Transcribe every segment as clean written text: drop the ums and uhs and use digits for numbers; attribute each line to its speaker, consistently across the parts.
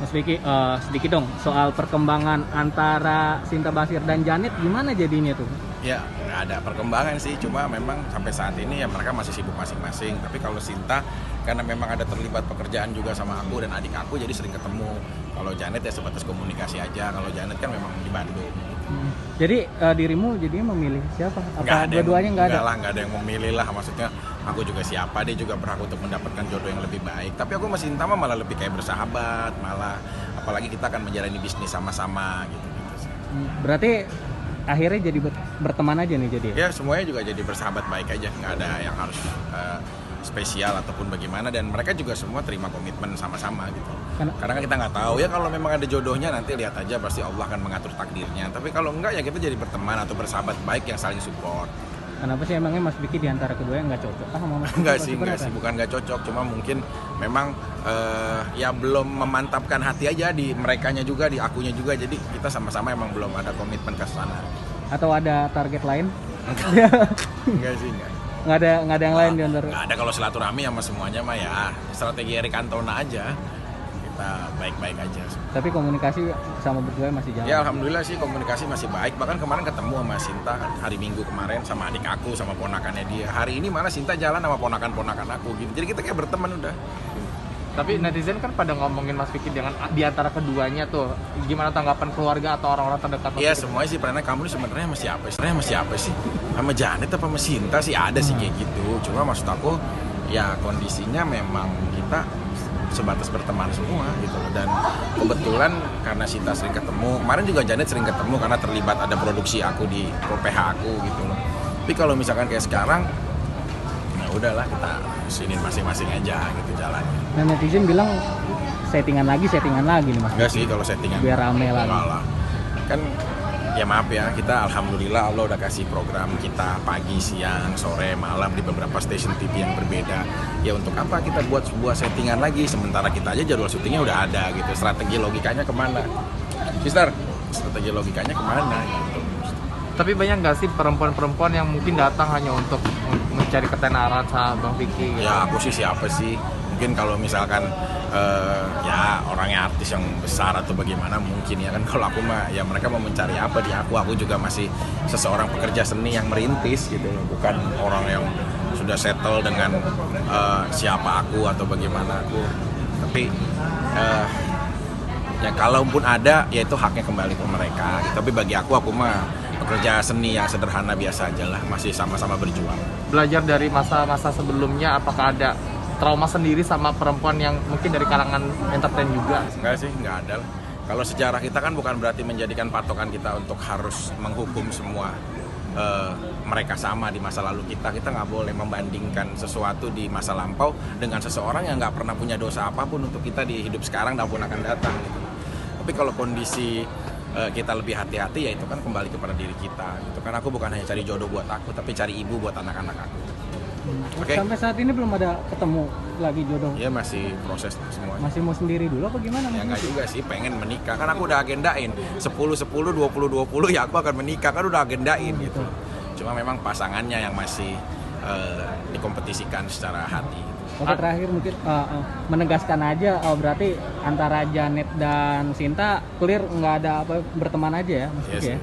Speaker 1: Mas Vicky, sedikit dong soal perkembangan antara Sinta Bashir dan Janet, gimana jadinya tuh?
Speaker 2: Ya, nggak ada perkembangan sih, cuma memang sampai saat ini ya mereka masih sibuk masing-masing. Tapi kalau Sinta, karena memang ada terlibat pekerjaan juga sama aku dan adik aku, jadi sering ketemu. Kalau Janet ya sebatas komunikasi aja. Kalau Janet kan memang di Bandung.
Speaker 1: Jadi dirimu jadinya memilih siapa? Apa
Speaker 2: Nggak ada
Speaker 1: dua-duanya nggak ada?
Speaker 2: nggak ada yang memilih lah. Maksudnya aku juga siapa, dia juga berhak untuk mendapatkan jodoh yang lebih baik. Tapi aku masih Sinta mah malah lebih kayak bersahabat, malah apalagi kita akan menjalani bisnis sama-sama gitu sih.
Speaker 1: Berarti akhirnya jadi berteman aja nih jadi?
Speaker 2: Ya semuanya juga jadi bersahabat baik aja, nggak ada yang harus spesial ataupun bagaimana, dan mereka juga semua terima komitmen sama-sama gitu. Karena kan kita nggak tahu ya, kalau memang ada jodohnya nanti lihat aja, pasti Allah akan mengatur takdirnya. Tapi kalau enggak ya kita jadi berteman atau bersahabat baik yang saling support.
Speaker 1: Kenapa sih emangnya Mas Vicky di antara keduanya nggak cocok sama Mas Vicky?
Speaker 2: Enggak sih, bukan nggak cocok, cuma mungkin memang ya belum memantapkan hati aja di merekanya juga, di akunya juga. Jadi kita sama-sama emang belum ada komitmen ke sana.
Speaker 1: Atau ada target lain?
Speaker 2: Enggak sih, enggak.
Speaker 1: Nggak ada yang lain di antara?
Speaker 2: Nggak ada, kalau silaturahmi sama semuanya mah ya strategi Eric Cantona aja. Kita baik-baik aja.
Speaker 1: Tapi komunikasi sama berdua masih jalan?
Speaker 2: Ya alhamdulillah sih komunikasi masih baik. Bahkan kemarin ketemu sama Sinta hari Minggu kemarin sama adik aku, sama ponakannya dia. Hari ini malah Sinta jalan sama ponakan-ponakan aku gitu. Jadi kita kayak berteman udah.
Speaker 3: Tapi netizen kan pada ngomongin Mas Vicky dengan di antara keduanya tuh, gimana tanggapan keluarga atau orang-orang terdekat Mas
Speaker 2: Iya
Speaker 3: Vicky?
Speaker 2: semuanya sih, karena kamu ini sebenarnya sama siapa sih? Sama Janet apa sama Sinta sih, ada sih kayak gitu. Cuma maksud aku ya kondisinya memang kita sebatas berteman semua gitu loh. Dan kebetulan karena Sinta sering ketemu, kemarin juga Janet sering ketemu karena terlibat ada produksi aku di PH aku gitu loh. Tapi kalau misalkan kayak sekarang, ya udahlah kita sini masing-masing aja gitu jalannya.
Speaker 1: Nah, netizen bilang settingan lagi nih Mas.
Speaker 2: Enggak sih kalau settingan.
Speaker 1: Biar rame lagi.
Speaker 2: Enggak lah. Kan ya maaf ya, kita alhamdulillah Allah udah kasih program kita pagi, siang, sore, malam di beberapa stasiun TV yang berbeda. Ya untuk apa kita buat sebuah settingan lagi, sementara kita aja jadwal syutingnya udah ada gitu. Strategi logikanya kemana? Sister, strategi logikanya kemana gitu.
Speaker 3: Tapi banyak nggak sih perempuan-perempuan yang mungkin datang hanya untuk mencari ketenaran sama Bang Vicky gitu?
Speaker 2: Ya aku sih siapa sih? Mungkin kalau misalkan ya orangnya artis yang besar atau bagaimana mungkin ya kan. Kalau aku mah ya mereka mau mencari apa di aku juga masih seseorang pekerja seni yang merintis gitu loh. Bukan orang yang sudah settle dengan siapa aku atau bagaimana aku. Tapi ya kalaupun ada ya itu haknya kembali ke mereka. Tapi bagi aku mah pekerja seni yang sederhana biasa aja lah, masih sama-sama berjuang.
Speaker 3: Belajar dari masa-masa sebelumnya, apakah ada trauma sendiri sama perempuan yang mungkin dari kalangan entertain juga?
Speaker 2: Enggak sih, enggak ada lah. Kalau sejarah kita kan bukan berarti menjadikan patokan kita untuk harus menghukum semua mereka sama di masa lalu kita. Kita nggak boleh membandingkan sesuatu di masa lampau dengan seseorang yang nggak pernah punya dosa apapun untuk kita di hidup sekarang dan pun akan datang gitu. Tapi kalau kondisi kita lebih hati-hati, ya itu kan kembali kepada diri kita gitu kan. Aku bukan hanya cari jodoh buat aku, tapi cari ibu buat anak-anak aku. Oke.
Speaker 1: Sampai saat ini belum ada ketemu lagi jodoh?
Speaker 2: Ya masih proses semua.
Speaker 1: Masih mau sendiri dulu apa gimana?
Speaker 2: Ya enggak juga sih, pengen menikah. Kan aku udah agendain 10-10, 20-20 ya aku akan menikah, kan udah agendain gitu. Cuma memang pasangannya yang masih dikompetisikan secara hati.
Speaker 1: Oke, terakhir mungkin menegaskan aja, berarti antara Janet dan Sinta clear, nggak ada apa, berteman aja ya Mas Vicky ya?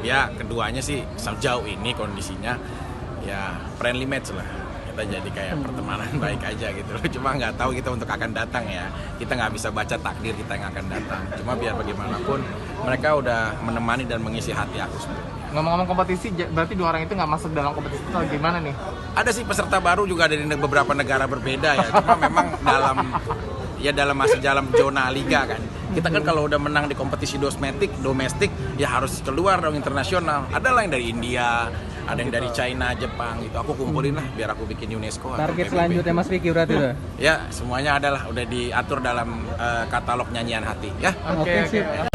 Speaker 2: Ya keduanya sih sejauh ini kondisinya ya friendly match lah. Kita jadi kayak pertemanan baik aja gitu loh. Cuma nggak tahu kita untuk akan datang ya. Kita nggak bisa baca takdir kita yang akan datang. Cuma biar bagaimanapun mereka udah menemani dan mengisi hati aku sebenarnya.
Speaker 3: Ngomong-ngomong kompetisi, berarti dua orang itu nggak masuk dalam kompetisi atau gimana nih?
Speaker 2: Ada sih peserta baru juga dari beberapa negara berbeda ya. Cuma memang dalam zona liga kan. Kita kan kalau udah menang di kompetisi domestik ya harus keluar dong internasional. Ada lah yang dari India, ada yang dari China, Jepang gitu. Aku kumpulin lah biar aku bikin UNESCO.
Speaker 1: Target selanjutnya Mas Vicky berarti tuh?
Speaker 2: Ya semuanya adalah udah diatur dalam katalog nyanyian hati ya.
Speaker 1: Oke, sip.